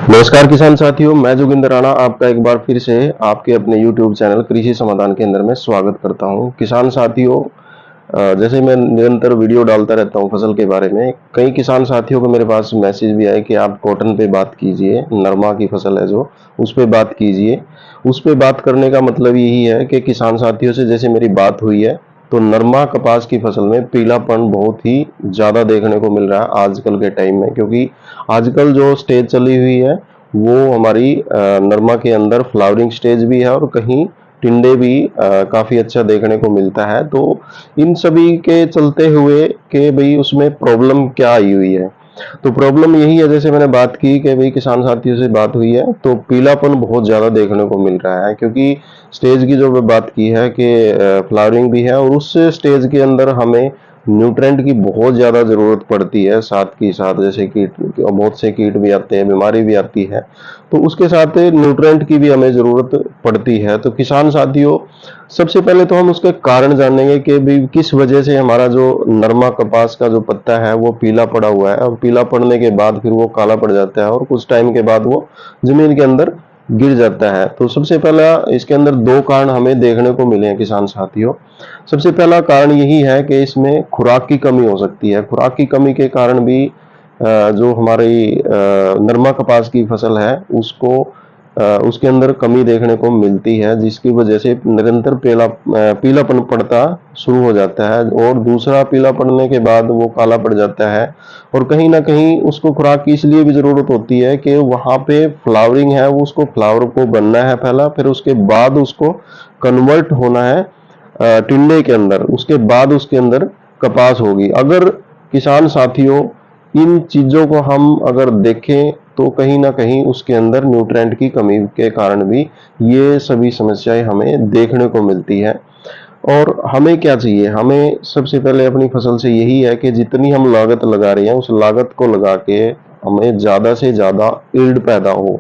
नमस्कार किसान साथियों, मैं जोगिंदर राणा आपका एक बार फिर से आपके अपने YouTube चैनल कृषि समाधान केंद्र में स्वागत करता हूं। किसान साथियों, जैसे मैं निरंतर वीडियो डालता रहता हूं फसल के बारे में, कई किसान साथियों को मेरे पास मैसेज भी आए कि आप कॉटन पे बात कीजिए, नरमा की फसल है जो, उस पे बात कीजिए। उस पे बात करने का मतलब यही है कि किसान साथियों से जैसे मेरी बात हुई है, तो नरमा कपास की फसल में पीलापन बहुत ही ज़्यादा देखने को मिल रहा है आजकल के टाइम में, क्योंकि आजकल जो स्टेज चली हुई है वो हमारी नरमा के अंदर फ्लावरिंग स्टेज भी है और कहीं टिंडे भी काफ़ी अच्छा देखने को मिलता है। तो इन सभी के चलते हुए कि भाई उसमें प्रॉब्लम क्या आई हुई है, तो प्रॉब्लम यही है, जैसे मैंने बात की कि भाई किसान साथियों से बात हुई है तो पीलापन बहुत ज़्यादा देखने को मिल रहा है, क्योंकि स्टेज की जो बात की है कि फ्लावरिंग भी है और उस स्टेज के अंदर हमें न्यूट्रेंट की बहुत ज़्यादा ज़रूरत पड़ती है। साथ के साथ जैसे कीट, बहुत से कीट भी आते हैं, बीमारी भी आती है, तो उसके साथ न्यूट्रेंट की भी हमें ज़रूरत पड़ती है। तो किसान साथियों, सबसे पहले तो हम उसके कारण जानेंगे कि भी किस वजह से हमारा जो नरमा कपास का जो पत्ता है वो पीला पड़ा हुआ है, और पीला पड़ने के बाद फिर वो काला पड़ जाता है और कुछ टाइम के बाद वो जमीन के अंदर गिर जाता है। तो सबसे पहला इसके अंदर दो कारण हमें देखने को मिले हैं किसान साथियों। सबसे पहला कारण यही है कि इसमें खुराक की कमी हो सकती है। खुराक की कमी के कारण भी जो हमारी नरमा कपास की फसल है उसको उसके अंदर कमी देखने को मिलती है, जिसकी वजह से निरंतर पीलापन पड़ता शुरू हो जाता है और दूसरा पीला पड़ने के बाद वो काला पड़ जाता है। और कहीं ना कहीं उसको खुराक की इसलिए भी जरूरत होती है कि वहां पे फ्लावरिंग है, वो उसको फ्लावर को बनना है पहला, फिर उसके बाद उसको कन्वर्ट होना है टिंडे के अंदर, उसके बाद उसके अंदर कपास होगी। अगर किसान साथियों इन चीजों को हम अगर देखें तो कहीं ना कहीं उसके अंदर न्यूट्रेंट की कमी के कारण भी ये सभी समस्याएं हमें देखने को मिलती है। और हमें क्या चाहिए, हमें सबसे पहले अपनी फसल से यही है कि जितनी हम लागत लगा रहे हैं उस लागत को लगा के हमें ज्यादा से ज्यादा यील्ड पैदा हो,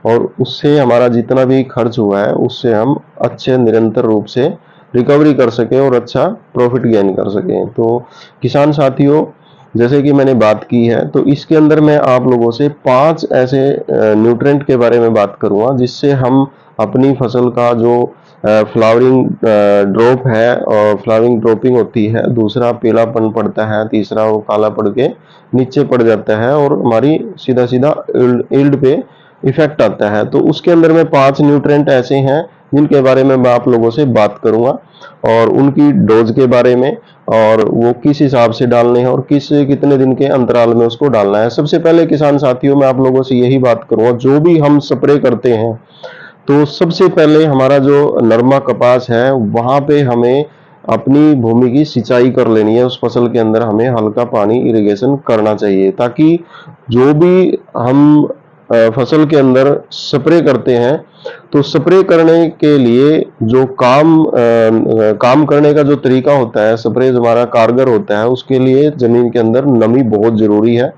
और उससे हमारा जितना भी खर्च हुआ है उससे हम अच्छे निरंतर रूप से रिकवरी कर सकें और अच्छा प्रॉफिट गेन कर सकें। तो किसान साथियों, जैसे कि मैंने बात की है, तो इसके अंदर मैं आप लोगों से 5 ऐसे न्यूट्रेंट के बारे में बात करूंगा जिससे हम अपनी फसल का जो फ्लावरिंग ड्रॉप है और फ्लावरिंग ड्रॉपिंग होती है, दूसरा पीलापन पड़ता है, तीसरा वो काला पड़ के नीचे पड़ जाता है और हमारी सीधा सीधा यील्ड पे इफेक्ट आता है। तो उसके अंदर में 5 न्यूट्रेंट ऐसे हैं जिनके बारे में मैं आप लोगों से बात करूंगा, और उनकी डोज के बारे में, और वो किस हिसाब से डालने हैं और कितने दिन के अंतराल में उसको डालना है। सबसे पहले किसान साथियों, मैं आप लोगों से यही बात करूंगा, जो भी हम स्प्रे करते हैं तो सबसे पहले हमारा जो नरमा कपास है वहां पे हमें अपनी भूमि की सिंचाई कर लेनी है। उस फसल के अंदर हमें हल्का पानी इरिगेशन करना चाहिए, ताकि जो भी हम फसल के अंदर स्प्रे करते हैं, तो स्प्रे करने के लिए जो काम करने का जो तरीका होता है, स्प्रे जो हमारा कारगर होता है, उसके लिए जमीन के अंदर नमी बहुत जरूरी है।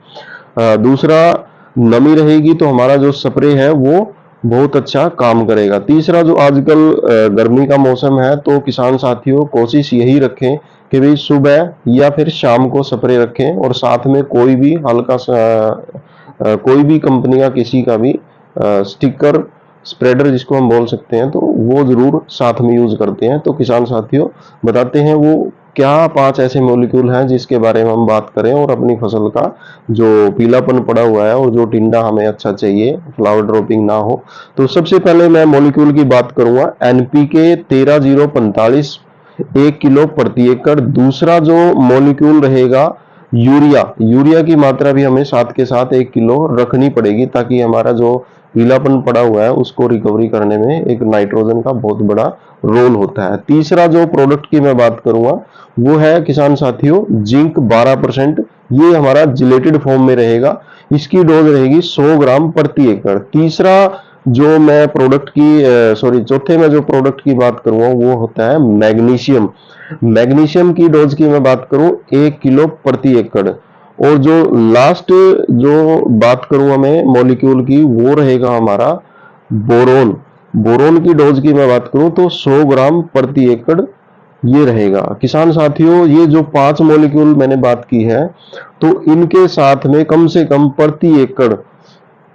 दूसरा, नमी रहेगी तो हमारा जो स्प्रे है वो बहुत अच्छा काम करेगा। तीसरा, जो आजकल गर्मी का मौसम है, तो किसान साथियों कोशिश यही रखें कि भाई सुबह या फिर शाम को स्प्रे रखें, और साथ में कोई भी हल्का सा कोई भी कंपनी का किसी का भी स्टिकर स्प्रेडर जिसको हम बोल सकते हैं, तो वो जरूर साथ में यूज करते हैं। तो किसान साथियों, बताते हैं वो क्या 5 ऐसे मॉलिक्यूल हैं जिसके बारे में हम बात करें और अपनी फसल का जो पीलापन पड़ा हुआ है और जो टिंडा हमें अच्छा चाहिए, फ्लावर ड्रॉपिंग ना हो। तो सबसे पहले मैं मॉलिक्यूल की बात करूंगा, एनपीके 13045 1 किलो प्रति एकड़। दूसरा जो मॉलिक्यूल रहेगा यूरिया, यूरिया की मात्रा भी हमें साथ के साथ 1 किलो रखनी पड़ेगी, ताकि हमारा जो पीलापन पड़ा हुआ है उसको रिकवरी करने में एक नाइट्रोजन का बहुत बड़ा रोल होता है। तीसरा जो प्रोडक्ट की मैं बात करूंगा वो है किसान साथियों जिंक 12%। ये हमारा जिलेटेड फॉर्म में रहेगा, इसकी डोज रहेगी 100 ग्राम प्रति एकड़। तीसरा जो मैं प्रोडक्ट की चौथे में जो प्रोडक्ट की बात करूंगा वो होता है मैग्नीशियम। मैग्नीशियम की डोज की मैं बात करूं 1 किलो प्रति एकड़। और जो लास्ट जो बात करूंगा मैं मॉलिक्यूल की, वो रहेगा हमारा बोरोन। बोरोन की डोज की मैं बात करूं तो 100 ग्राम प्रति एकड़ ये रहेगा। किसान साथियों, ये जो 5 मॉलिक्यूल मैंने बात की है, तो इनके साथ में कम से कम प्रति एकड़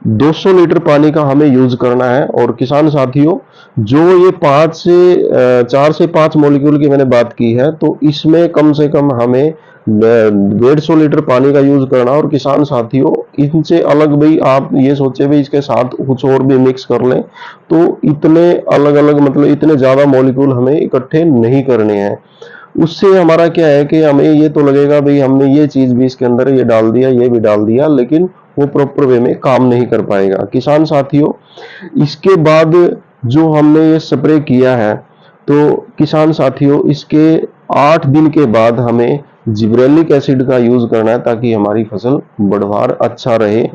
200 लीटर पानी का हमें यूज करना है। और किसान साथियों, जो ये 4 से 5 मॉलिक्यूल की मैंने बात की है, तो इसमें कम से कम हमें 150 लीटर पानी का यूज करना। और किसान साथियों, इनसे अलग भाई आप ये सोचे भाई इसके साथ कुछ और भी मिक्स कर लें, तो इतने अलग अलग मतलब इतने ज्यादा मॉलिक्यूल हमें इकट्ठे नहीं करने हैं। उससे हमारा क्या है कि हमें ये तो लगेगा भाई हमने ये चीज भी इसके अंदर ये डाल दिया, ये भी डाल दिया, लेकिन वो प्रॉपर वे में काम नहीं कर पाएगा। किसान साथियों, इसके बाद जो हमने ये स्प्रे किया है, तो किसान साथियों इसके 8 दिन के बाद हमें जिब्रेलिक एसिड का यूज करना है, ताकि हमारी फसल बढ़वार अच्छा रहे।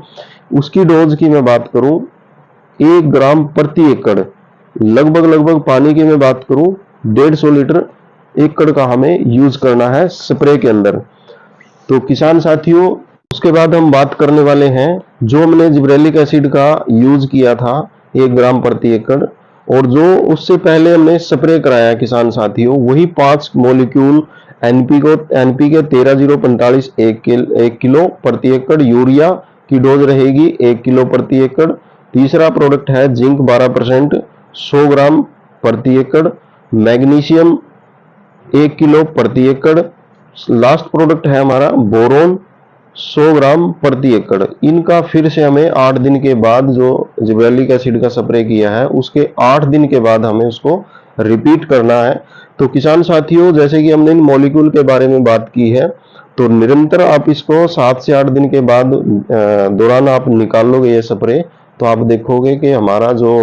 उसकी डोज की मैं बात करूं, 1 ग्राम प्रति एकड़, लगभग लगभग पानी की मैं बात करूं 150 लीटर एकड़ का हमें यूज करना है स्प्रे के अंदर। तो किसान साथियों, उसके बाद हम बात करने वाले हैं जो हमने जिब्रेलिक एसिड का यूज किया था 1 ग्राम प्रति एकड़, और जो उससे पहले हमने स्प्रे कराया किसान साथियों, वही 5 मॉलिक्यूल एनपीके 13045 1 किलो प्रति एकड़, यूरिया की डोज रहेगी 1 किलो प्रति एकड़। तीसरा प्रोडक्ट है जिंक 12% 100 ग्राम प्रति एकड़, मैग्नीशियम 1 किलो प्रति एकड़। लास्ट प्रोडक्ट है हमारा बोरोन 100 ग्राम प्रति एकड़। इनका फिर से हमें 8 दिन के बाद, जो जिब्रेलिक एसिड का स्प्रे किया है उसके 8 दिन के बाद हमें उसको रिपीट करना है। तो किसान साथियों, जैसे कि हमने इन मॉलिक्यूल के बारे में बात की है, तो निरंतर आप इसको 7 से 8 दिन के बाद दौरान आप निकाल लोगे ये स्प्रे, तो आप देखोगे कि हमारा जो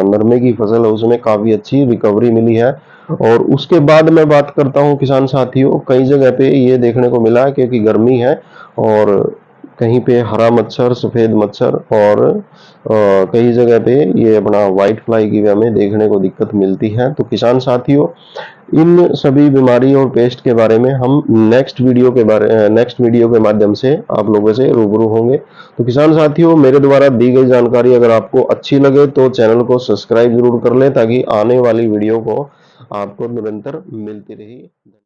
नरमे की फसल है उसमें काफी अच्छी रिकवरी मिली है। और उसके बाद मैं बात करता हूं किसान साथियों, कई जगह पे ये देखने को मिला है क्योंकि गर्मी है, और कहीं पे हरा मच्छर, सफेद मच्छर, और कई जगह पे ये अपना व्हाइट फ्लाई की भी हमें देखने को दिक्कत मिलती है। तो किसान साथियों, इन सभी बीमारी और पेस्ट के बारे में हम नेक्स्ट वीडियो के माध्यम से आप लोगों से रूबरू होंगे। तो किसान साथियों, मेरे द्वारा दी गई जानकारी अगर आपको अच्छी लगे तो चैनल को सब्सक्राइब जरूर कर लें, ताकि आने वाली वीडियो को आपको निरंतर मिलती रही।